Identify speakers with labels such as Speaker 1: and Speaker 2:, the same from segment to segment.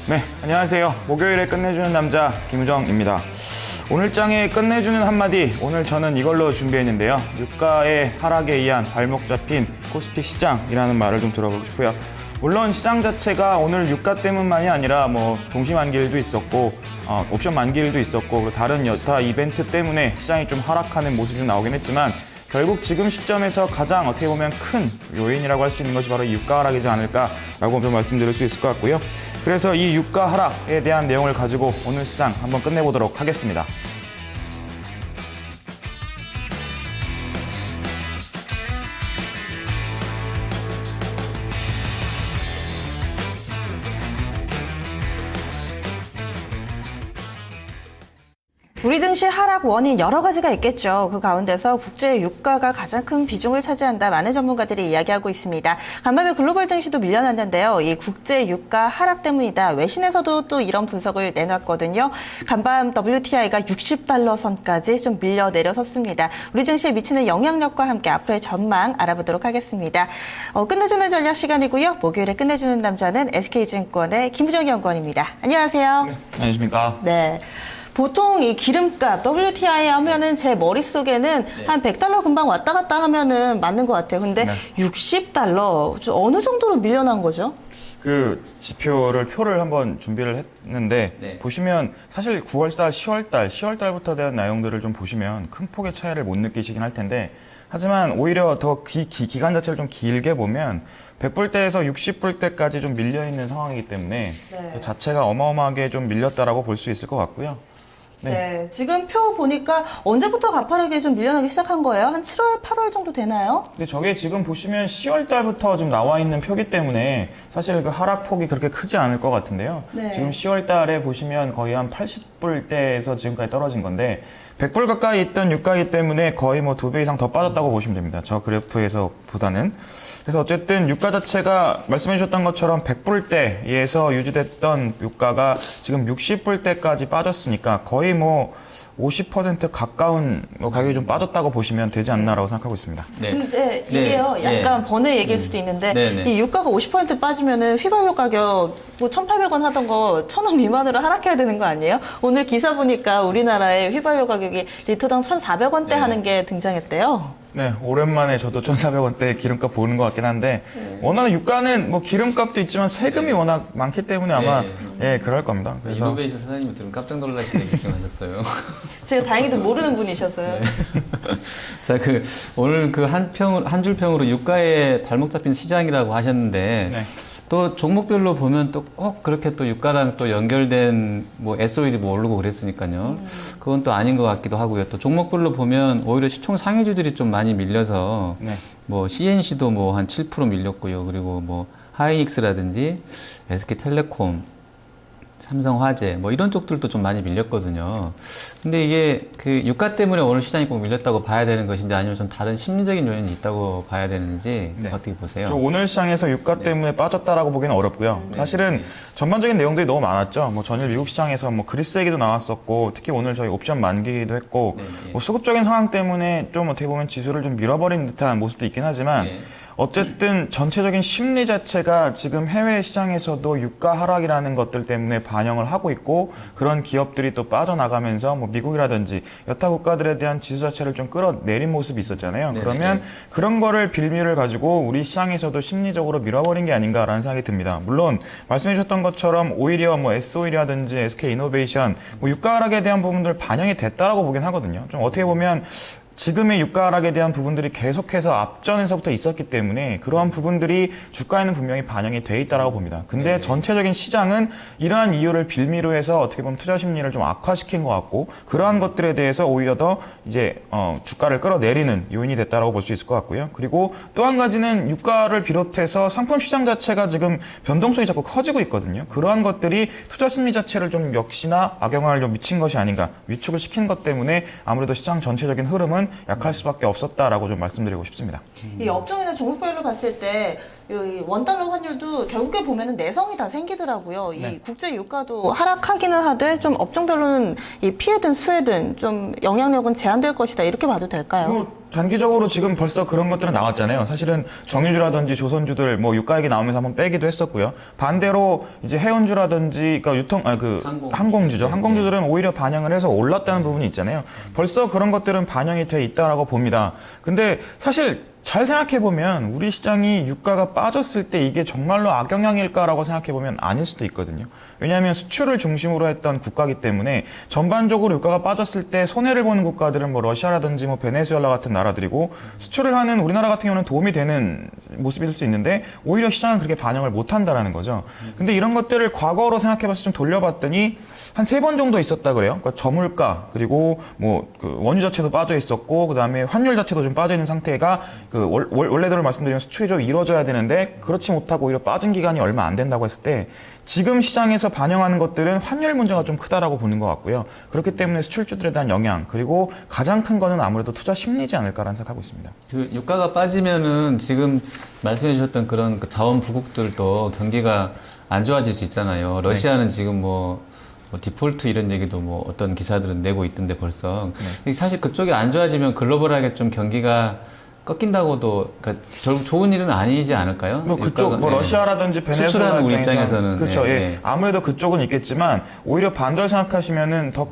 Speaker 1: 네, 안녕하세요. 목요일에 끝내주는 남자 김우정입니다. 오늘 장에 끝내주는 한마디, 오늘 저는 이걸로 준비했는데요. 유가의 하락에 의한 발목 잡힌 코스피 시장이라는 말을 좀 들어보고 싶고요. 물론 시장 자체가 오늘 유가 때문만이 아니라 동시 만기일도 있었고 옵션 만기일도 있었고 그리고 다른 여타 이벤트 때문에 시장이 좀 하락하는 모습이 좀 나오긴 했지만 결국 지금 시점에서 가장 어떻게 보면 큰 요인이라고 할 수 있는 것이 바로 이 유가 하락이지 않을까라고 좀 말씀드릴 수 있을 것 같고요. 그래서 이 유가 하락에 대한 내용을 가지고 오늘 시장 한번 끝내보도록 하겠습니다.
Speaker 2: 우리 증시 하락 원인 여러 가지가 있겠죠. 그 가운데서 국제 유가가 가장 큰 비중을 차지한다. 많은 전문가들이 이야기하고 있습니다. 간밤에 글로벌 증시도 밀려났는데요. 이 국제 유가 하락 때문이다. 외신에서도 또 이런 분석을 내놨거든요. 간밤 WTI가 60달러 선까지 좀 밀려 내려섰습니다. 우리 증시에 미치는 영향력과 함께 앞으로의 전망 알아보도록 하겠습니다. 끝내주는 전략 시간이고요. 목요일에 끝내주는 남자는 SK증권의 김부정 연구원입니다. 안녕하세요.
Speaker 1: 네, 안녕하십니까.
Speaker 2: 네. 보통 이 기름값, WTI 하면은 제 머릿속에는 한 100달러 금방 왔다 갔다 하면은 맞는 것 같아요. 근데 60달러, 어느 정도로 밀려난 거죠?
Speaker 1: 그 표를 한번 준비를 했는데 보시면 사실 9월달, 10월달부터 대한 내용들을 좀 보시면 큰 폭의 차이를 못 느끼시긴 할 텐데 하지만 오히려 더 기간 자체를 좀 길게 보면 100불대에서 60불대까지 좀 밀려있는 상황이기 때문에 그 자체가 어마어마하게 좀 밀렸다라고 볼 수 있을 것 같고요.
Speaker 2: 네, 지금 표 보니까 언제부터 가파르게 좀 밀려나기 시작한 거예요? 한 7월, 8월 정도 되나요?
Speaker 1: 근데 저게 지금 보시면 10월 달부터 좀 나와 있는 표기 때문에 사실 그 하락폭이 그렇게 크지 않을 것 같은데요. 지금 10월 달에 보시면 거의 한 80불대에서 지금까지 떨어진 건데 100불 가까이 있던 유가이기 때문에 거의 2배 이상 더 빠졌다고 보시면 됩니다. 저 그래프에서 보다는. 그래서 어쨌든 유가 자체가 말씀해 주셨던 것처럼 100불대에서 유지됐던 유가가 지금 60불대까지 빠졌으니까 거의 50% 가까운 가격이 좀 빠졌다고 보시면 되지 않나라고 생각하고 있습니다.
Speaker 2: 근데 이게요, 약간 번외 얘기일 수도 있는데 이 유가가 50% 빠지면은 휘발유 가격 1,800원 하던 거 1,000원 미만으로 하락해야 되는 거 아니에요? 오늘 기사 보니까 우리나라의 휘발유 가격이 리터당 1,400원대 하는 게 등장했대요.
Speaker 1: 네, 오랜만에 저도 1,400원대 기름값 보는 것 같긴 한데 워낙 유가는 기름값도 있지만 세금이 워낙 많기 때문에 아마 그럴 겁니다.
Speaker 3: 그래서 이노베이션 사장님이 들으면 깜짝 놀라시게 결정하셨어요.
Speaker 2: 제가 다행히도 모르는 분이셨어요.
Speaker 3: 자, 오늘 한 줄 평으로 유가에 발목 잡힌 시장이라고 하셨는데 또 종목별로 보면 또 꼭 그렇게 또 유가랑 또 연결된 SOE도 오르고 그랬으니까요. 그건 또 아닌 것 같기도 하고요. 또 종목별로 보면 오히려 시총 상위주들이 좀 많이 밀려서 CNC도 한 7% 밀렸고요. 그리고 하이닉스라든지 SK텔레콤, 삼성화재 이런 쪽들도 좀 많이 밀렸거든요. 근데 이게 유가 때문에 오늘 시장이 꼭 밀렸다고 봐야 되는 것인지 아니면 좀 다른 심리적인 요인이 있다고 봐야 되는지 어떻게 보세요?
Speaker 1: 오늘 시장에서 유가 때문에 빠졌다라고 보기는 어렵고요. 사실은 전반적인 내용들이 너무 많았죠. 전일 미국 시장에서 그리스 얘기도 나왔었고 특히 오늘 저희 옵션 만기도 했고 수급적인 상황 때문에 좀 어떻게 보면 지수를 좀 밀어버린 듯한 모습도 있긴 하지만 어쨌든 전체적인 심리 자체가 지금 해외 시장에서도 유가 하락이라는 것들 때문에 반영을 하고 있고 그런 기업들이 또 빠져나가면서 미국이라든지 여타 국가들에 대한 지수 자체를 좀 끌어내린 모습이 있었잖아요. 그러면 그런 거를 빌미를 가지고 우리 시장에서도 심리적으로 밀어버린 게 아닌가라는 생각이 듭니다. 물론 말씀해 주셨던 것처럼 오히려 SOE라든지 SK이노베이션 유가 하락에 대한 부분들 반영이 됐다라고 보긴 하거든요. 좀 어떻게 보면 지금의 유가 하락에 대한 부분들이 계속해서 앞전에서부터 있었기 때문에 그러한 부분들이 주가에는 분명히 반영이 돼 있다라고 봅니다. 근데 전체적인 시장은 이러한 이유를 빌미로 해서 어떻게 보면 투자 심리를 좀 악화시킨 것 같고 그러한 것들에 대해서 오히려 더 주가를 끌어내리는 요인이 됐다라고 볼 수 있을 것 같고요. 그리고 또 한 가지는 유가를 비롯해서 상품 시장 자체가 지금 변동성이 자꾸 커지고 있거든요. 그러한 것들이 투자 심리 자체를 좀 역시나 악영향을 좀 미친 것이 아닌가 위축을 시킨 것 때문에 아무래도 시장 전체적인 흐름은 약할 수밖에 없었다라고 좀 말씀드리고 싶습니다.
Speaker 2: 이 업종이나 종목별로 봤을 때 이 원달러 환율도 결국에 보면은 내성이 다 생기더라고요. 이 국제 유가도 하락하기는 하되 좀 업종별로는 이 피해든 수혜든 좀 영향력은 제한될 것이다 이렇게 봐도 될까요?
Speaker 1: 단기적으로 지금 벌써 그런 것들은 나왔잖아요. 사실은 정유주라든지 조선주들 뭐 유가 얘기 나오면서 한번 빼기도 했었고요. 반대로 이제 해운주라든지 그러니까 항공주죠. 항공주들은 오히려 반영을 해서 올랐다는 부분이 있잖아요. 벌써 그런 것들은 반영이 돼 있다라고 봅니다. 근데 사실 잘 생각해보면 우리 시장이 유가가 빠졌을 때 이게 정말로 악영향일까라고 생각해보면 아닐 수도 있거든요. 왜냐하면 수출을 중심으로 했던 국가이기 때문에 전반적으로 유가가 빠졌을 때 손해를 보는 국가들은 뭐 러시아라든지 뭐 베네수엘라 같은 나라들이고 수출을 하는 우리나라 같은 경우는 도움이 되는 모습일 수 있는데 오히려 시장은 그렇게 반영을 못한다라는 거죠. 근데 이런 것들을 과거로 생각해봐서 좀 돌려봤더니 한 3번 정도 있었다 그래요. 그러니까 저물가 그리고 뭐 그 원유 자체도 빠져 있었고 그다음에 환율 자체도 좀 빠져 있는 상태가 그 원래대로 말씀드리면 수출이 좀 이루어져야 되는데 그렇지 못하고 오히려 빠진 기간이 얼마 안 된다고 했을 때 지금 시장에서 반영하는 것들은 환율 문제가 좀 크다라고 보는 것 같고요. 그렇기 때문에 수출주들에 대한 영향 그리고 가장 큰 거는 아무래도 투자 심리지 않을까라는 생각하고 있습니다.
Speaker 3: 그 유가가 빠지면은 지금 말씀해 주셨던 그런 그 자원 부국들도 경기가 안 좋아질 수 있잖아요. 러시아는 지금 뭐 디폴트 이런 얘기도 뭐 어떤 기사들은 내고 있던데 벌써 사실 그쪽이 안 좋아지면 글로벌하게 좀 경기가 꺾인다고도 그러니까 좋은 일은 아니지 않을까요?
Speaker 1: 뭐 그쪽 뭐 러시아라든지 베네수엘라
Speaker 3: 수출하는 우리 입장에서는
Speaker 1: 그렇죠. 예. 아무래도 그쪽은 있겠지만 오히려 반대로 생각하시면은 더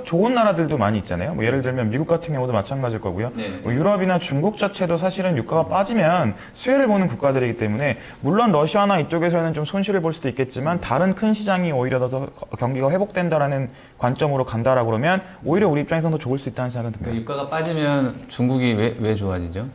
Speaker 1: 좋은 나라들도 많이 있잖아요. 뭐 예를 들면 미국 같은 경우도 마찬가지일 거고요. 뭐 유럽이나 중국 자체도 사실은 유가가 빠지면 수혜를 보는 국가들이기 때문에 물론 러시아나 이쪽에서는 좀 손실을 볼 수도 있겠지만 다른 큰 시장이 오히려 더 경기가 회복된다라는 관점으로 간다라고 그러면 오히려 우리 입장에서는 더 좋을 수 있다는 생각은 듭니다.
Speaker 3: 그러니까 유가가 빠지면 중국이 왜 좋아지죠?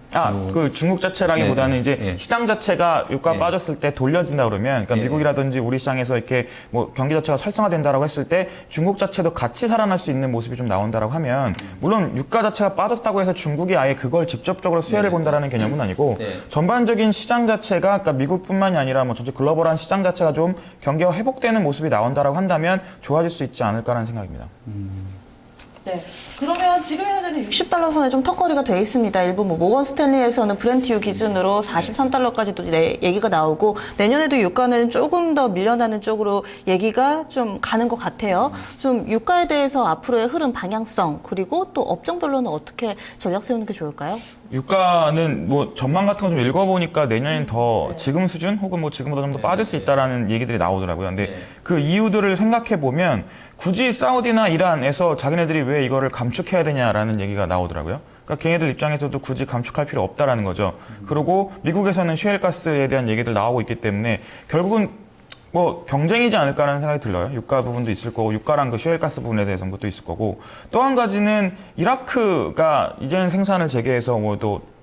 Speaker 1: 그 중국 자체라기보다는 이제 시장 자체가 유가가 빠졌을 때 돌려진다 그러면, 그러니까 미국이라든지 우리 시장에서 이렇게 뭐 경기 자체가 활성화된다라고 했을 때 중국 자체도 같이 살아날 수 있는 모습이 좀 나온다라고 하면, 물론 유가 자체가 빠졌다고 해서 중국이 아예 그걸 직접적으로 수혜를 본다라는 개념은 아니고 전반적인 시장 자체가, 그러니까 미국뿐만이 아니라 뭐 전체 글로벌한 시장 자체가 좀 경기가 회복되는 모습이 나온다라고 한다면 좋아질 수 있지 않을까라는 생각입니다.
Speaker 2: 네. 그러면 지금 현재는 60달러 선에 좀 턱걸이가 돼 있습니다. 일부 뭐 모건 스탠리에서는 브렌트유 기준으로 43달러까지도 얘기가 나오고 내년에도 유가는 조금 더 밀려나는 쪽으로 얘기가 좀 가는 것 같아요. 좀 유가에 대해서 앞으로의 흐름 방향성 그리고 또 업종별로는 어떻게 전략 세우는 게 좋을까요?
Speaker 1: 유가는 뭐 전망 같은 거 좀 읽어보니까 내년엔 더 지금 수준 혹은 뭐 지금보다 좀 더 빠질 수 있다라는 얘기들이 나오더라고요. 근데 그 이유들을 생각해 보면 굳이 사우디나 이란에서 자기네들이 왜 이거를 감축해야 되냐라는 얘기가 나오더라고요. 그러니까 걔네들 입장에서도 굳이 감축할 필요 없다라는 거죠. 그리고 미국에서는 셰일가스에 대한 얘기들 나오고 있기 때문에 결국은 뭐 경쟁이지 않을까라는 생각이 들어요. 유가 부분도 있을 거고 유가랑 그 셰일가스 부분에 대해서는 것도 있을 거고 또 한 가지는 이라크가 이제는 생산을 재개해서 뭐 또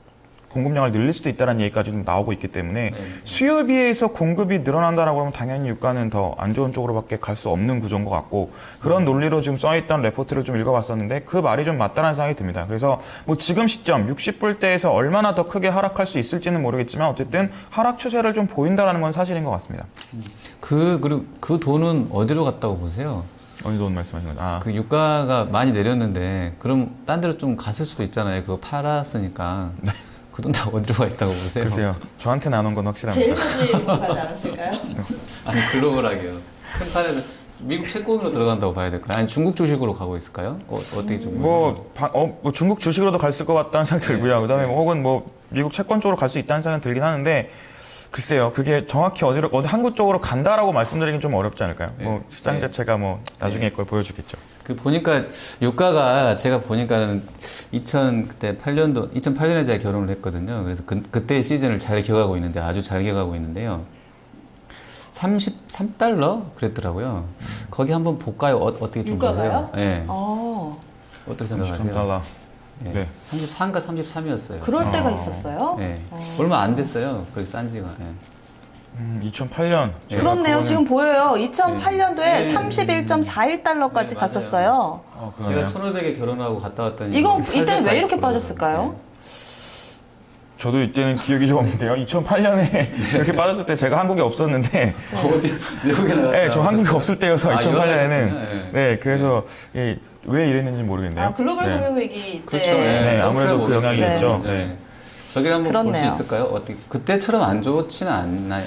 Speaker 1: 공급량을 늘릴 수도 있다는 얘기까지 좀 나오고 있기 때문에 수요에 비해서 공급이 늘어난다라고 하면 당연히 유가는 더 안 좋은 쪽으로밖에 갈 수 없는 구조인 것 같고 그런 논리로 지금 써있던 레포트를 좀 읽어봤었는데 그 말이 좀 맞다는 생각이 듭니다. 그래서 뭐 지금 시점 60불대에서 얼마나 더 크게 하락할 수 있을지는 모르겠지만 어쨌든 하락 추세를 좀 보인다는 건 사실인 것 같습니다.
Speaker 3: 그리고 그 돈은 어디로 갔다고 보세요?
Speaker 1: 어느 돈 말씀하시는 거죠?
Speaker 3: 그 유가가 많이 내렸는데 그럼 딴 데로 좀 갔을 수도 있잖아요. 그거 팔았으니까. 그 돈 다 어디로 가 있다고 보세요?
Speaker 1: 글쎄요. 저한테 나눈 건 확실합니다.
Speaker 2: 제일 먼저 가지 않았을까요?
Speaker 3: 아니 글로벌하게요. 큰 판에는 미국 채권으로 들어간다고 봐야 될까요? 아니 중국 주식으로 가고 있을까요? 어떻게 좀
Speaker 1: 뭐 중국 주식으로도 갔을 것 같다는 생각이 들고요. 그다음에 뭐 혹은 뭐 미국 채권 쪽으로 갈 수 있다는 생각이 들긴 하는데 글쎄요. 그게 정확히 어디 한국 쪽으로 간다라고 말씀드리긴 좀 어렵지 않을까요? 뭐 시장 자체가 뭐 나중에 그걸 보여주겠죠.
Speaker 3: 그 보니까 유가가 제가 보니까는 2008년에 제가 결혼을 했거든요. 그래서 그때 시즌을 잘 기억하고 있는데 아주 잘 기억하고 있는데요. 33달러 그랬더라고요. 거기 한번 볼까요? 어떻게 좀
Speaker 2: 유가가요?
Speaker 3: 보세요? 네. 어떻게
Speaker 1: 33달러.
Speaker 3: 생각하세요?
Speaker 1: 네.
Speaker 3: 33인가 33이었어요.
Speaker 2: 그럴 때가 있었어요?
Speaker 3: 네. 얼마 안 됐어요. 그렇게 싼 지가. 네.
Speaker 1: 2008년.
Speaker 2: 그렇네요. 지금 보여요. 2008년도에 31.41달러까지 갔었어요.
Speaker 3: 제가 1,500에 결혼하고 갔다 왔더니
Speaker 2: 이거 이때는 왜 이렇게 빠졌을까요?
Speaker 1: 저도 이때는 기억이 좀 없는데요. 2008년에 이렇게 빠졌을 때 제가 한국에 없었는데
Speaker 3: 어디 외국에 나갔다.
Speaker 1: 네, 저 한국에 없을 때여서 2008년에는
Speaker 3: 네.
Speaker 1: 그래서 왜 이랬는지 모르겠네요.
Speaker 2: 글로벌 금융위기 때.
Speaker 3: 그렇죠.
Speaker 1: 네, 아무래도 그 영향이 있죠.
Speaker 3: 네. 여기 한번 볼 수
Speaker 2: 그렇네요.
Speaker 3: 있을까요? 어떻게 그때처럼 안 좋지는 않나요?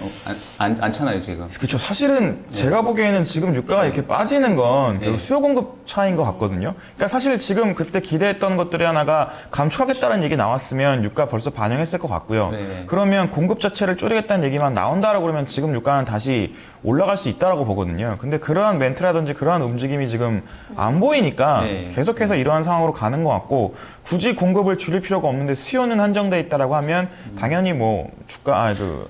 Speaker 3: 않잖아요 지금.
Speaker 1: 그렇죠. 사실은 제가 보기에는 지금 유가가 이렇게 빠지는 건 결국 수요 공급 차이인 것 같거든요. 그러니까 사실 지금 그때 기대했던 것들이 하나가 감축하겠다는 얘기 나왔으면 유가 벌써 반영했을 것 같고요.
Speaker 3: 네.
Speaker 1: 그러면 공급 자체를 줄이겠다는 얘기만 나온다라고 그러면 지금 유가는 다시 올라갈 수 있다라고 보거든요. 근데 그러한 멘트라든지 그러한 움직임이 지금 안 보이니까
Speaker 3: 네.
Speaker 1: 계속해서 이러한 상황으로 가는 것 같고 굳이 공급을 줄일 필요가 없는데 수요는 한정돼 있다라고 하면 당연히 뭐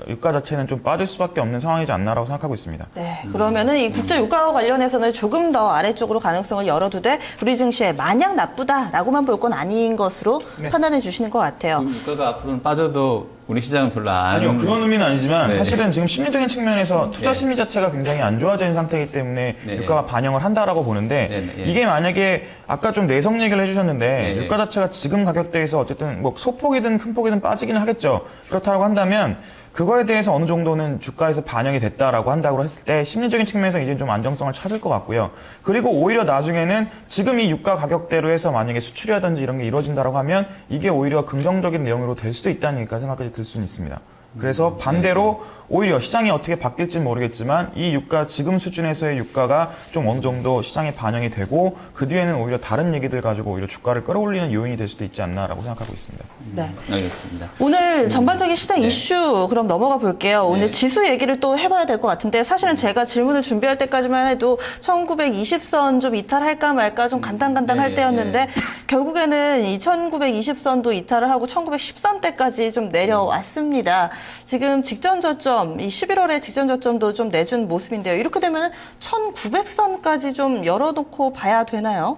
Speaker 1: 유가 자체는 좀 빠질 수밖에 없는 상황이지 않나라고 생각하고 있습니다.
Speaker 2: 네, 그러면은 이 국제 유가와 관련해서는 조금 더 아래쪽으로 가능성을 열어두되 우리 증시에 마냥 나쁘다라고만 볼 건 아닌 것으로 판단해 주시는 것 같아요.
Speaker 3: 그럼 유가가 앞으로는 빠져도 우리 시장은 별로 안.
Speaker 1: 아니요, 그런 의미는 아니지만
Speaker 3: 네.
Speaker 1: 사실은 지금 심리적인 측면에서 투자
Speaker 3: 네.
Speaker 1: 심리 자체가 굉장히 안 좋아진 상태이기 때문에
Speaker 3: 네.
Speaker 1: 유가가 반영을 한다라고 보는데
Speaker 3: 네, 네.
Speaker 1: 이게 만약에 아까 좀 내성 얘기를 해주셨는데
Speaker 3: 네.
Speaker 1: 유가 자체가 지금 가격대에서 어쨌든 뭐 소폭이든 큰 폭이든 빠지기는 하겠죠. 그렇다고 한다면 그거에 대해서 어느 정도는 주가에서 반영이 됐다라고 한다고 했을 때 심리적인 측면에서 이제 좀 안정성을 찾을 것 같고요. 그리고 오히려 나중에는 지금 이 유가 가격대로 해서 만약에 수출이라든지 이런 게 이루어진다고 하면 이게 오히려 긍정적인 내용으로 될 수도 있다는 얘기까지 생각까지 들 수는 있습니다. 그래서 반대로 오히려 시장이 어떻게 바뀔지는 모르겠지만 이 유가 지금 수준에서의 유가가 좀 어느 정도 시장에 반영이 되고 그 뒤에는 오히려 다른 얘기들 가지고 오히려 주가를 끌어올리는 요인이 될 수도 있지 않나라고 생각하고 있습니다.
Speaker 2: 네.
Speaker 3: 알겠습니다.
Speaker 2: 오늘 전반적인 시장
Speaker 3: 네.
Speaker 2: 이슈 그럼 넘어가 볼게요. 오늘
Speaker 3: 네.
Speaker 2: 지수 얘기를 또 해봐야 될 것 같은데 사실은 제가 질문을 준비할 때까지만 해도 1920선 좀 이탈할까 말까 좀 간당간당할
Speaker 3: 네,
Speaker 2: 때였는데
Speaker 3: 네.
Speaker 2: 결국에는 이 1920선도 이탈을 하고 1910선대까지 좀 내려왔습니다. 지금 직전 저점, 이 11월에 직전 저점도 좀 내준 모습인데요. 이렇게 되면 1900선까지 좀 열어놓고 봐야 되나요?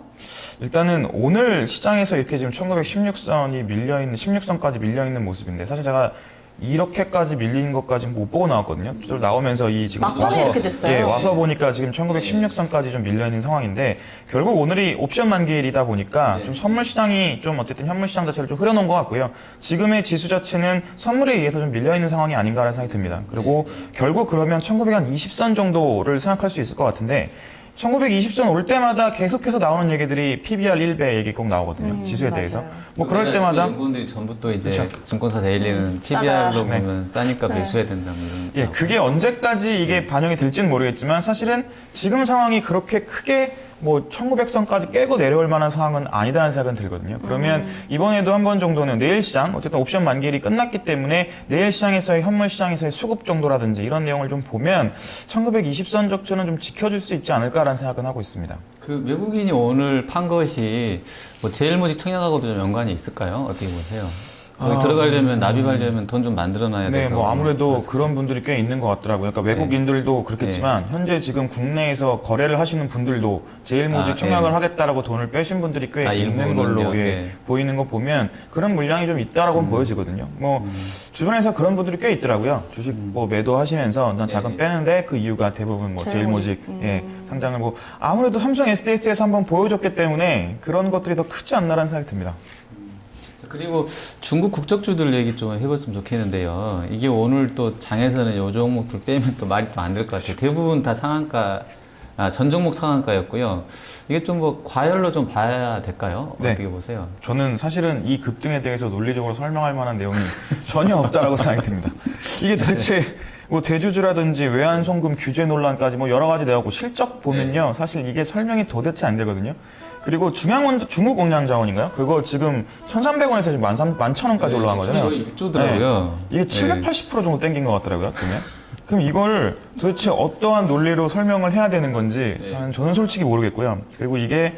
Speaker 1: 일단은 오늘 시장에서 이렇게 지금 1916선이 밀려있는, 16선까지 밀려있는 모습인데 사실 제가 이렇게까지 밀린 것까지 못 보고 나왔거든요. 저도 나오면서 이 지금
Speaker 2: 막판에 이렇게 됐어요.
Speaker 1: 예, 와서 보니까 지금 1916선까지 좀 밀려있는 상황인데 결국 오늘이 옵션 만기일이다 보니까 좀 선물 시장이 좀 어쨌든 현물 시장 자체를 좀 흐려놓은 것 같고요. 지금의 지수 자체는 선물에 의해서 좀 밀려있는 상황이 아닌가라는 생각이 듭니다. 그리고 결국 그러면 1920선 정도를 생각할 수 있을 것 같은데 1920선 올 때마다 계속해서 나오는 얘기들이 PBR 1배 얘기 꼭 나오거든요. 지수에
Speaker 2: 맞아요.
Speaker 1: 대해서. 뭐 그럴 때마다
Speaker 3: 연구원들이 전부 또 이제
Speaker 1: 그렇죠.
Speaker 3: 증권사 데일리는
Speaker 2: 싸다.
Speaker 3: PBR로 보면 싸니까
Speaker 2: 네.
Speaker 3: 매수해야 된다 뭐 이런.
Speaker 1: 예, 그게 언제까지 이게 반영이 될지는 모르겠지만 사실은 지금 상황이 그렇게 크게 뭐 1900선까지 깨고 내려올 만한 상황은 아니다는 생각은 들거든요. 그러면 이번에도 한 번 정도는 내일 시장, 어쨌든 옵션 만기일이 끝났기 때문에 내일 시장에서의 현물 시장에서의 수급 정도라든지 이런 내용을 좀 보면 1920선 적조는 좀 지켜줄 수 있지 않을까라는 생각은 하고 있습니다.
Speaker 3: 그 외국인이 오늘 판 것이 뭐 제일모직 청약하고도 좀 연관이 있을까요? 어떻게 보세요? 거기 들어가려면 납입하려면 돈 좀 만들어놔야
Speaker 1: 네,
Speaker 3: 돼서.
Speaker 1: 뭐 아무래도 그런 분들이 꽤 있는 것 같더라고요. 그러니까 외국인들도 그렇겠지만 현재 지금 국내에서 거래를 하시는 분들도 제일모직 청약을 하겠다라고 돈을 빼신 분들이 꽤 있는 걸로
Speaker 3: 일부는요.
Speaker 1: 예, 보이는 거 보면 그런 물량이 좀 있다라고 보여지거든요. 뭐 주변에서 그런 분들이 꽤 있더라고요. 주식 뭐 매도하시면서 난 자금 빼는데 그 이유가 대부분 뭐 제일모직 예, 상장을 뭐 아무래도 삼성 SDS에서 한번 보여줬기 때문에 그런 것들이 더 크지 않나라는 생각이 듭니다.
Speaker 3: 그리고 중국 국적주들 얘기 좀 해봤으면 좋겠는데요. 이게 오늘 또 장에서는 요 종목들 빼면 또 말이 또 안 될 것 같아요. 대부분 다 상한가, 전 종목 상한가였고요. 이게 좀 뭐 과열로 좀 봐야 될까요?
Speaker 1: 네.
Speaker 3: 어떻게 보세요?
Speaker 1: 저는 사실은 이 급등에 대해서 논리적으로 설명할 만한 내용이 전혀 없다라고 생각이 듭니다. 이게 도대체 뭐 대주주라든지 외환 송금 규제 논란까지 뭐 여러 가지 내용고 실적 보면요. 사실 이게 설명이 도대체 안 되거든요. 그리고 중국 공량자원인가요? 그거 지금 1,300원에서 지금 11,000원까지 올라간 거잖아요.
Speaker 3: 이거 1조더라고요.
Speaker 1: 이게 780% 정도 땡긴 것 같더라고요, 그럼 이걸 도대체 어떠한 논리로 설명을 해야 되는 건지 저는 솔직히 모르겠고요. 그리고 이게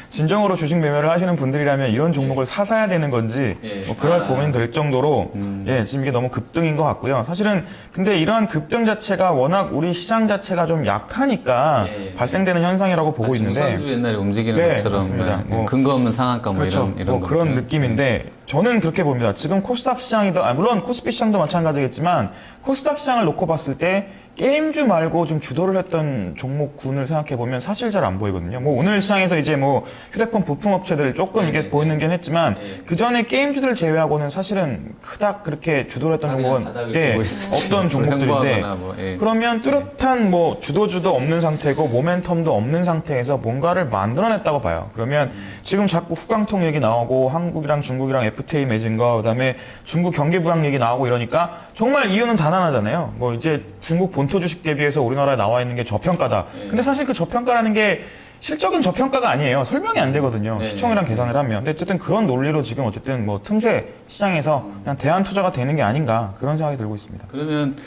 Speaker 1: 진정으로 주식 매매를 하시는 분들이라면 이런 종목을 사야 되는 건지 뭐 그럴 고민 될 정도로 예, 지금 이게 너무 급등인 것 같고요. 사실은 근데 이러한 급등 자체가 워낙 우리 시장 자체가 좀 약하니까 발생되는 현상이라고 보고 있는데
Speaker 3: 우선주 옛날에 움직이는
Speaker 1: 네,
Speaker 3: 것처럼
Speaker 1: 맞습니다. 뭐
Speaker 3: 근거 없는 상한가 뭐
Speaker 1: 그렇죠.
Speaker 3: 이런
Speaker 1: 뭐 그런
Speaker 3: 거죠.
Speaker 1: 느낌인데 저는 그렇게 봅니다. 지금 코스닥 시장이든 물론 코스피 시장도 마찬가지겠지만 코스닥 시장을 놓고 봤을 때 게임주 말고 좀 주도를 했던 종목군을 생각해 보면 사실 잘 안 보이거든요. 뭐 오늘 시장에서 이제 뭐 휴대폰 부품 업체들 조금 이게 보이는 게 했지만 그 전에 게임주들 제외하고는 사실은 그닥 그렇게 주도를 했던 종목은 없던 종목들인데
Speaker 3: 뭐,
Speaker 1: 그러면 뚜렷한 뭐 주도주도 없는 상태고 모멘텀도 없는 상태에서 뭔가를 만들어냈다고 봐요. 그러면 지금 자꾸 후광통 얘기 나오고 한국이랑 중국이랑 FTA 맺은 거, 그다음에 중국 경기 부양 얘기 나오고 이러니까 정말 이유는 단 하나잖아요. 뭐 이제 중국 본토 주식 대비해서 우리나라에 나와 있는 게 저평가다. 근데 사실 그 저평가라는 게 실적인 저평가가 아니에요. 설명이 안 되거든요. 시총이랑 계산을 하면. 근데 어쨌든 그런 논리로 지금 어쨌든 뭐 틈새 시장에서 그냥 대안 투자가 되는 게 아닌가 그런 생각이 들고 있습니다.
Speaker 3: 그러면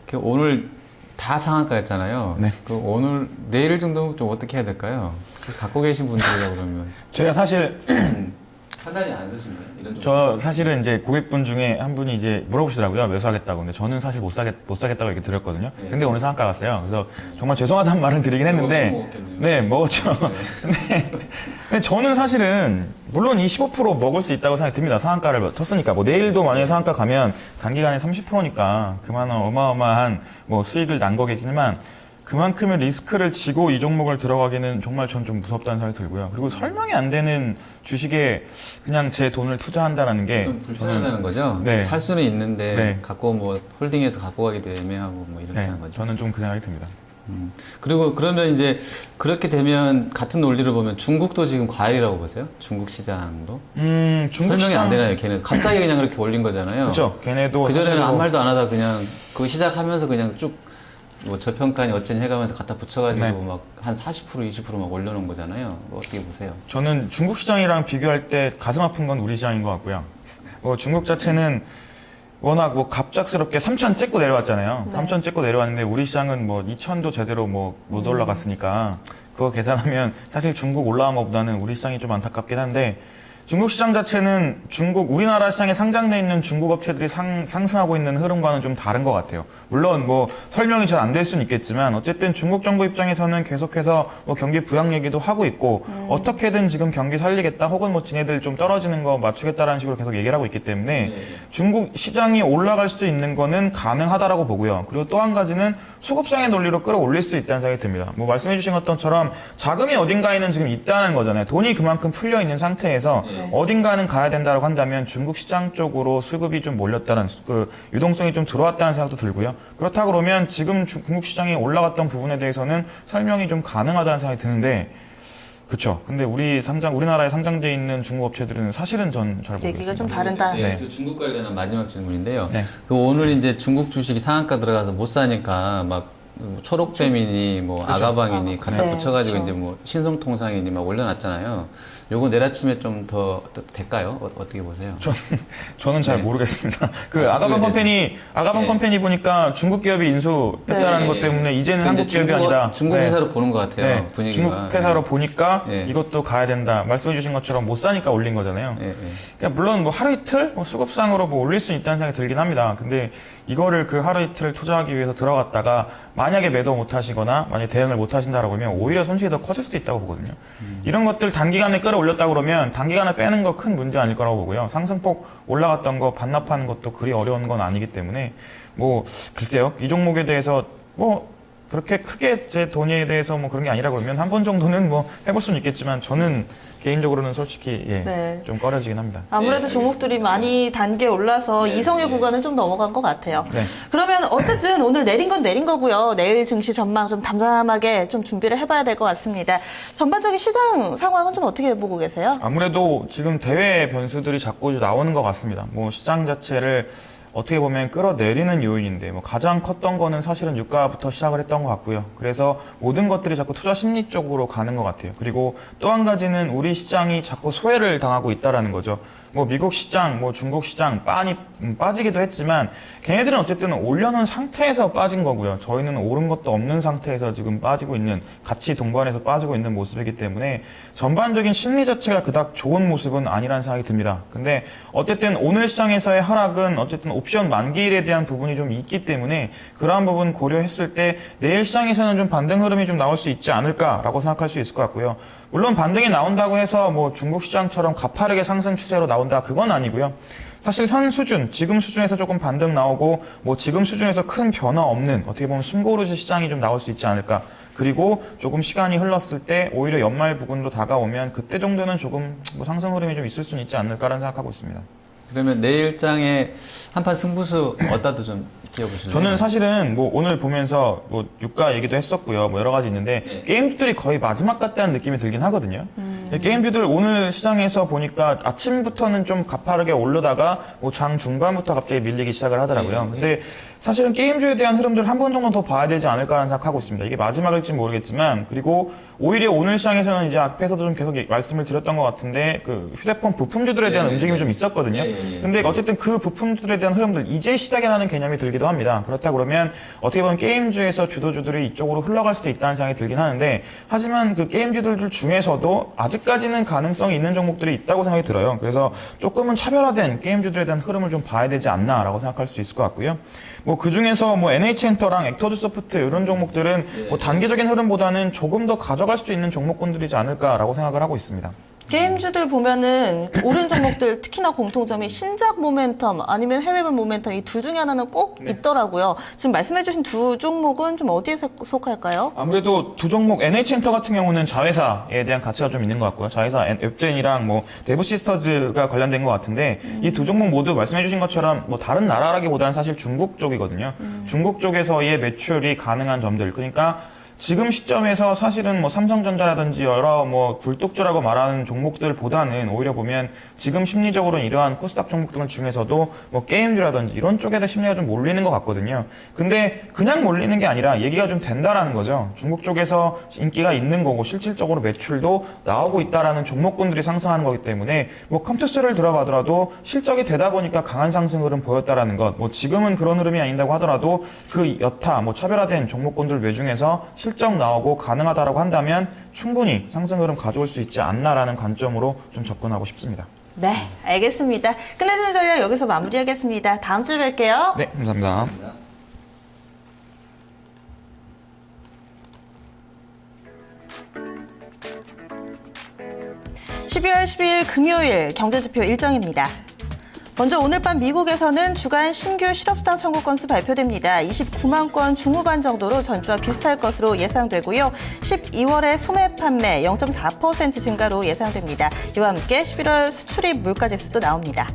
Speaker 3: 이렇게 오늘 다 상한가였잖아요.
Speaker 1: 네.
Speaker 3: 그 오늘 내일 정도는 좀 어떻게 해야 될까요? 갖고 계신 분들이라 그러면
Speaker 1: 제가 사실
Speaker 3: 판단이 안 되신가요? 이런
Speaker 1: 저 사실은 이제 고객분 중에 한 분이 이제 물어보시더라고요. 매수하겠다고. 근데 저는 사실 못 사겠다고 얘기 드렸거든요.
Speaker 3: 네.
Speaker 1: 근데 오늘 상한가 갔어요. 그래서 정말 죄송하다는 말을 드리긴 했는데.
Speaker 3: 먹었겠네요.
Speaker 1: 네, 먹었죠. 근데 저는 사실은 물론 이 15% 먹을 수 있다고 생각이 듭니다. 상한가를 쳤으니까. 뭐 내일도 만약에 상한가 가면 단기간에 30%니까 그만한 어마어마한 뭐 수익을 난 거겠지만 그만큼의 리스크를 지고 이 종목을 들어가기는 정말 전 좀 무섭다는 생각이 들고요. 그리고 설명이 안 되는 주식에 그냥 제 돈을 투자한다는 게
Speaker 3: 좀 불편하다는 거죠?
Speaker 1: 네.
Speaker 3: 살 수는 있는데
Speaker 1: 네.
Speaker 3: 갖고 뭐 홀딩해서 갖고 가기도 애매하고 뭐 이렇게
Speaker 1: 네,
Speaker 3: 하는 거죠.
Speaker 1: 저는 좀 그 생각이 듭니다.
Speaker 3: 그리고 그러면 이제 그렇게 되면 같은 논리를 보면 중국도 지금 과열이라고 보세요? 중국 시장도?
Speaker 1: 중국
Speaker 3: 설명이
Speaker 1: 시장
Speaker 3: 안 되나요? 걔는 갑자기 그냥 그렇게 올린 거잖아요.
Speaker 1: 그렇죠. 걔네도
Speaker 3: 그전에는
Speaker 1: 사실
Speaker 3: 아무
Speaker 1: 뭐-
Speaker 3: 말도 안 하다 그냥 그거 시작하면서 그냥 쭉 뭐 저평가니 어쩌니 해가면서 갖다 붙여가지고
Speaker 1: 네.
Speaker 3: 막 한 40% 20% 막 올려놓은 거잖아요. 뭐 어떻게 보세요?
Speaker 1: 저는 중국 시장이랑 비교할 때 가슴 아픈 건 우리 시장인 것 같고요. 뭐 중국 자체는 워낙 뭐 갑작스럽게 3천 찍고 내려왔잖아요.
Speaker 2: 네.
Speaker 1: 3천 찍고 내려왔는데 우리 시장은 뭐 2천도 제대로 뭐 못 올라갔으니까 그거 계산하면 사실 중국 올라간 것보다는 우리 시장이 좀 안타깝긴 한데 중국 시장 자체는 우리나라 시장에 상장돼 있는 중국 업체들이 상승하고 있는 흐름과는 좀 다른 것 같아요. 물론 뭐 설명이 잘 안 될 수는 있겠지만 어쨌든 중국 정부 입장에서는 계속해서 뭐 경기 부양 얘기도 하고 있고 어떻게든 지금 경기 살리겠다 혹은 뭐 지네들 좀 떨어지는 거 맞추겠다라는 식으로 계속 얘기를 하고 있기 때문에 중국 시장이 올라갈 수 있는 거는 가능하다라고 보고요. 그리고 또 한 가지는 수급상의 논리로 끌어올릴 수 있다는 생각이 듭니다. 뭐 말씀해 주신 것처럼 자금이 어딘가에는 지금 있다는 거잖아요. 돈이 그만큼 풀려 있는 상태에서 어딘가는 가야 된다고 한다면 중국 시장 쪽으로 수급이 좀 몰렸다는 그 유동성이 좀 들어왔다는 생각도 들고요. 그렇다 그러면 지금 중국 시장이 올라갔던 부분에 대해서는 설명이 좀 가능하다는 생각이 드는데 그렇죠. 근데 우리나라에 상장돼 있는 중국 업체들은 사실은 전 잘 모르겠습니다.
Speaker 2: 얘기가 좀 다른다.
Speaker 3: 네.
Speaker 1: 네.
Speaker 3: 그 중국 관련한 마지막 질문인데요.
Speaker 1: 네.
Speaker 3: 그 오늘 이제 중국 주식이 상한가 들어가서 못 사니까 막 초록뱀이니 뭐 아가방이니 갖다
Speaker 2: 네,
Speaker 3: 붙여가지고
Speaker 2: 그렇죠.
Speaker 3: 이제 뭐 신성통상이니 막 올려놨잖아요. 요거 내일 아침에 좀 더 될까요? 어떻게 보세요?
Speaker 1: 저는 잘
Speaker 3: 네.
Speaker 1: 모르겠습니다. 그
Speaker 3: 아,
Speaker 1: 아가방
Speaker 3: 그쪽에
Speaker 1: 컴퍼니
Speaker 3: 네.
Speaker 1: 컴퍼니 보니까 중국 기업이 인수했다는
Speaker 3: 네.
Speaker 1: 것 때문에 이제는
Speaker 3: 근데
Speaker 1: 한국 기업이 아니다.
Speaker 3: 중국
Speaker 1: 네.
Speaker 3: 회사로 보는 것 같아요.
Speaker 1: 네.
Speaker 3: 분위기가.
Speaker 1: 중국 회사로 보니까
Speaker 3: 네.
Speaker 1: 이것도 가야 된다. 말씀해 주신 것처럼 못 사니까 올린 거잖아요.
Speaker 3: 예, 예.
Speaker 1: 그러니까 물론 뭐 하루 이틀 수급상으로 뭐 올릴 수 있다는 생각이 들긴 합니다. 근데 이거를 그 하루 이틀 투자하기 위해서 들어갔다가 만약에 매도 못 하시거나 만약에 대응을 못 하신다라고 하면 오히려 손실이 더 커질 수도 있다고 보거든요. 이런 것들 단기간에 끌어올렸다고 그러면 단기간에 빼는 거 큰 문제 아닐 거라고 보고요. 상승폭 올라갔던 거 반납하는 것도 그리 어려운 건 아니기 때문에 뭐 글쎄요. 이 종목에 대해서 뭐 그렇게 크게 제 돈에 대해서 뭐 그런 게 아니라 그러면 한 번 정도는 뭐 해볼 수는 있겠지만 저는 개인적으로는 솔직히
Speaker 2: 네.
Speaker 1: 좀 꺼려지긴 합니다.
Speaker 2: 아무래도
Speaker 3: 네,
Speaker 2: 종목들이 많이 단계 올라서
Speaker 3: 네,
Speaker 2: 이성의
Speaker 3: 네.
Speaker 2: 구간은 좀 넘어간 것 같아요.
Speaker 1: 네.
Speaker 2: 그러면 어쨌든 오늘 내린 건 내린 거고요. 내일 증시 전망 좀 담담하게 좀 준비를 해봐야 될 것 같습니다. 전반적인 시장 상황은 좀 어떻게 보고 계세요?
Speaker 1: 아무래도 지금 대외 변수들이 자꾸 나오는 것 같습니다. 뭐 시장 자체를 어떻게 보면 끌어내리는 요인인데 뭐 가장 컸던 거는 사실은 유가부터 시작을 했던 것 같고요. 그래서 모든 것들이 자꾸 투자 심리 쪽으로 가는 것 같아요. 그리고 또 한 가지는 우리 시장이 자꾸 소외를 당하고 있다라는 거죠. 뭐 미국 시장, 뭐 중국 시장 빠지기도 했지만 걔네들은 어쨌든 올려놓은 상태에서 빠진 거고요. 저희는 오른 것도 없는 상태에서 지금 빠지고 있는 같이 동반해서 빠지고 있는 모습이기 때문에 전반적인 심리 자체가 그닥 좋은 모습은 아니라는 생각이 듭니다. 근데 어쨌든 오늘 시장에서의 하락은 어쨌든 옵션 만기일에 대한 부분이 좀 있기 때문에 그러한 부분 고려했을 때 내일 시장에서는 좀 반등 흐름이 좀 나올 수 있지 않을까라고 생각할 수 있을 것 같고요. 물론 반등이 나온다고 해서 뭐 중국 시장처럼 가파르게 상승 추세로 나온다 그건 아니고요. 사실 현 수준, 지금 수준에서 조금 반등 나오고 뭐 지금 수준에서 큰 변화 없는 어떻게 보면 숨고르시 시장이 좀 나올 수 있지 않을까. 그리고 조금 시간이 흘렀을 때 오히려 연말 부근으로 다가오면 그때 정도는 조금 뭐 상승 흐름이 좀 있을 수는 있지 않을까라는 생각하고 있습니다.
Speaker 3: 그러면 내일장에 한판 승부수 어디다도 좀 띄워보실래요?
Speaker 1: 저는 사실은 뭐 오늘 보면서 뭐 유가 얘기도 했었고요. 뭐 여러 가지 있는데 게임주들이 거의 마지막 같다는 느낌이 들긴 하거든요. 게임주들 오늘 시장에서 보니까 아침부터는 좀 가파르게 오르다가 뭐 장 중반부터 갑자기 밀리기 시작을 하더라고요. 근데 사실은 게임주에 대한 흐름들 한 번 정도 더 봐야 되지 않을까라는 생각하고 있습니다. 이게 마지막일지 모르겠지만, 그리고 오히려 오늘 시장에서는 이제 앞에서도 좀 계속 말씀을 드렸던 것 같은데 그 휴대폰 부품주들에 대한 움직임이 좀 있었거든요. 근데 어쨌든 그 부품주들에 대한 흐름들 이제 시작이라는 개념이 들기도 합니다. 그렇다 그러면 어떻게 보면 게임주에서 주도주들이 이쪽으로 흘러갈 수도 있다는 생각이 들긴 하는데, 하지만 그 게임주들 중에서도 아직까지는 가능성이 있는 종목들이 있다고 생각이 들어요. 그래서 조금은 차별화된 게임주들에 대한 흐름을 좀 봐야 되지 않나라고 생각할 수 있을 것 같고요. 뭐 그 중에서 뭐 NH엔터랑 액터즈 소프트 이런 종목들은 뭐 단기적인 흐름보다는 조금 더 가져갈 수 있는 종목군들이지 않을까라고 생각을 하고 있습니다.
Speaker 2: 게임주들 보면은 오른 종목들 특히나 공통점이 신작 모멘텀 아니면 해외발 모멘텀 이 둘 중에 하나는 꼭 있더라고요. 지금 말씀해주신 두 종목은 좀 어디에 속할까요?
Speaker 1: 아무래도 두 종목 NH엔터 같은 경우는 자회사에 대한 가치가 좀 있는 것 같고요. 자회사 웹젠이랑 뭐 데브시스터즈가 관련된 것 같은데 이 두 종목 모두 말씀해주신 것처럼 뭐 다른 나라라기보다는 사실 중국 쪽이거든요. 중국 쪽에서의 매출이 가능한 점들, 그러니까 지금 시점에서 사실은 뭐 삼성전자라든지 여러 뭐 굴뚝주라고 말하는 종목들보다는 오히려 보면 지금 심리적으로는 이러한 코스닥 종목들 중에서도 뭐 게임주라든지 이런 쪽에다 심리가 좀 몰리는 것 같거든요. 근데 그냥 몰리는 게 아니라 얘기가 좀 된다라는 거죠. 중국 쪽에서 인기가 있는 거고 실질적으로 매출도 나오고 있다라는 종목군들이 상승하는 거기 때문에 뭐 컴투스를 들어가더라도 실적이 되다 보니까 강한 상승 흐름 보였다라는 것. 뭐 지금은 그런 흐름이 아닌다고 하더라도 그 여타 뭐 차별화된 종목군들 외중에서 실적 나오고 가능하다라고 한다면 충분히 상승 흐름 가져올 수 있지 않나라는 관점으로 좀 접근하고 싶습니다.
Speaker 2: 네, 알겠습니다. 끝내주는 전략 여기서 마무리하겠습니다. 다음 주에 뵐게요.
Speaker 1: 네, 감사합니다.
Speaker 2: 12월 12일 금요일 경제지표 일정입니다. 먼저 오늘 밤 미국에서는 주간 신규 실업수당 청구 건수 발표됩니다. 29만 건 중후반 정도로 전주와 비슷할 것으로 예상되고요. 12월의 소매 판매 0.4% 증가로 예상됩니다. 이와 함께 11월 수출입 물가지수도 나옵니다.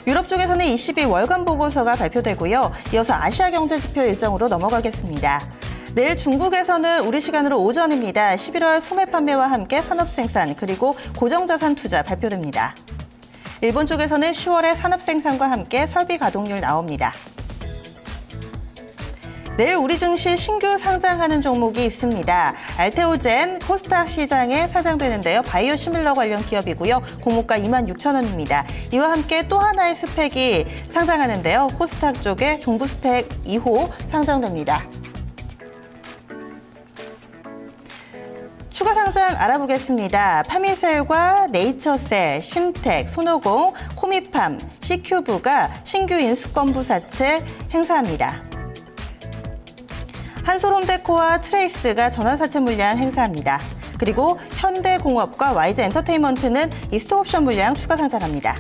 Speaker 2: 유럽 쪽에서는 22 월간 보고서가 발표되고요. 이어서 아시아 경제지표 일정으로 넘어가겠습니다. 내일 중국에서는 우리 시간으로 오전입니다. 11월 소매 판매와 함께 산업생산 그리고 고정자산 투자 발표됩니다. 일본 쪽에서는 10월의 산업생산과 함께 설비 가동률 나옵니다. 내일 우리 증시 신규 상장하는 종목이 있습니다. 알테오젠 코스닥 시장에 상장되는데요. 바이오 시밀러 관련 기업이고요. 공모가 26,000원입니다. 이와 함께 또 하나의 스펙이 상장하는데요. 코스닥 쪽에 동부스펙 2호 상장됩니다. 추가 상장 알아보겠습니다. 파미셀과 네이처셀, 심텍, 손오공, 코미팜, C큐브가 신규 인수권부사채 행사합니다. 한솔홈데코와 트레이스가 전환사채 물량 행사합니다. 그리고 현대공업과 YG엔터테인먼트는 이 스톡옵션 물량 추가 상장합니다.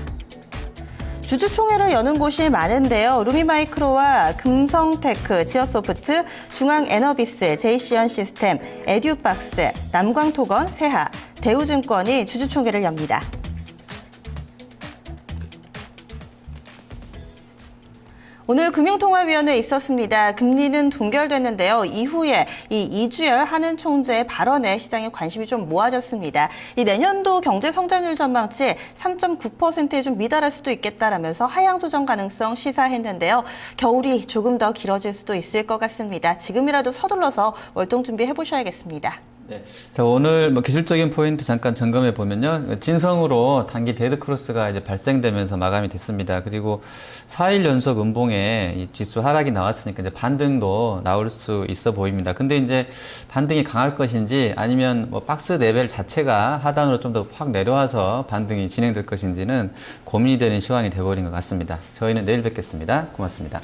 Speaker 2: 주주총회를 여는 곳이 많은데요. 루미마이크로와 금성테크, 지어소프트, 중앙에너비스, JC연시스템, 에듀박스, 남광토건, 세하, 대우증권이 주주총회를 엽니다. 오늘 금융통화위원회에 있었습니다. 금리는 동결됐는데요. 이후에 이 이주열 한은 총재의 발언에 시장의 관심이 좀 모아졌습니다. 이 내년도 경제 성장률 전망치 3.9%에 좀 미달할 수도 있겠다라면서 하향 조정 가능성 시사했는데요. 겨울이 조금 더 길어질 수도 있을 것 같습니다. 지금이라도 서둘러서 월동 준비해 보셔야겠습니다.
Speaker 3: 네. 자, 오늘 뭐 기술적인 포인트 잠깐 점검해 보면요. 진성으로 단기 데드크로스가 이제 발생되면서 마감이 됐습니다. 그리고 4일 연속 음봉에 이 지수 하락이 나왔으니까 이제 반등도 나올 수 있어 보입니다. 근데 이제 반등이 강할 것인지 아니면 뭐 박스 레벨 자체가 하단으로 좀 더 확 내려와서 반등이 진행될 것인지는 고민이 되는 시황이 돼버린 것 같습니다. 저희는 내일 뵙겠습니다. 고맙습니다.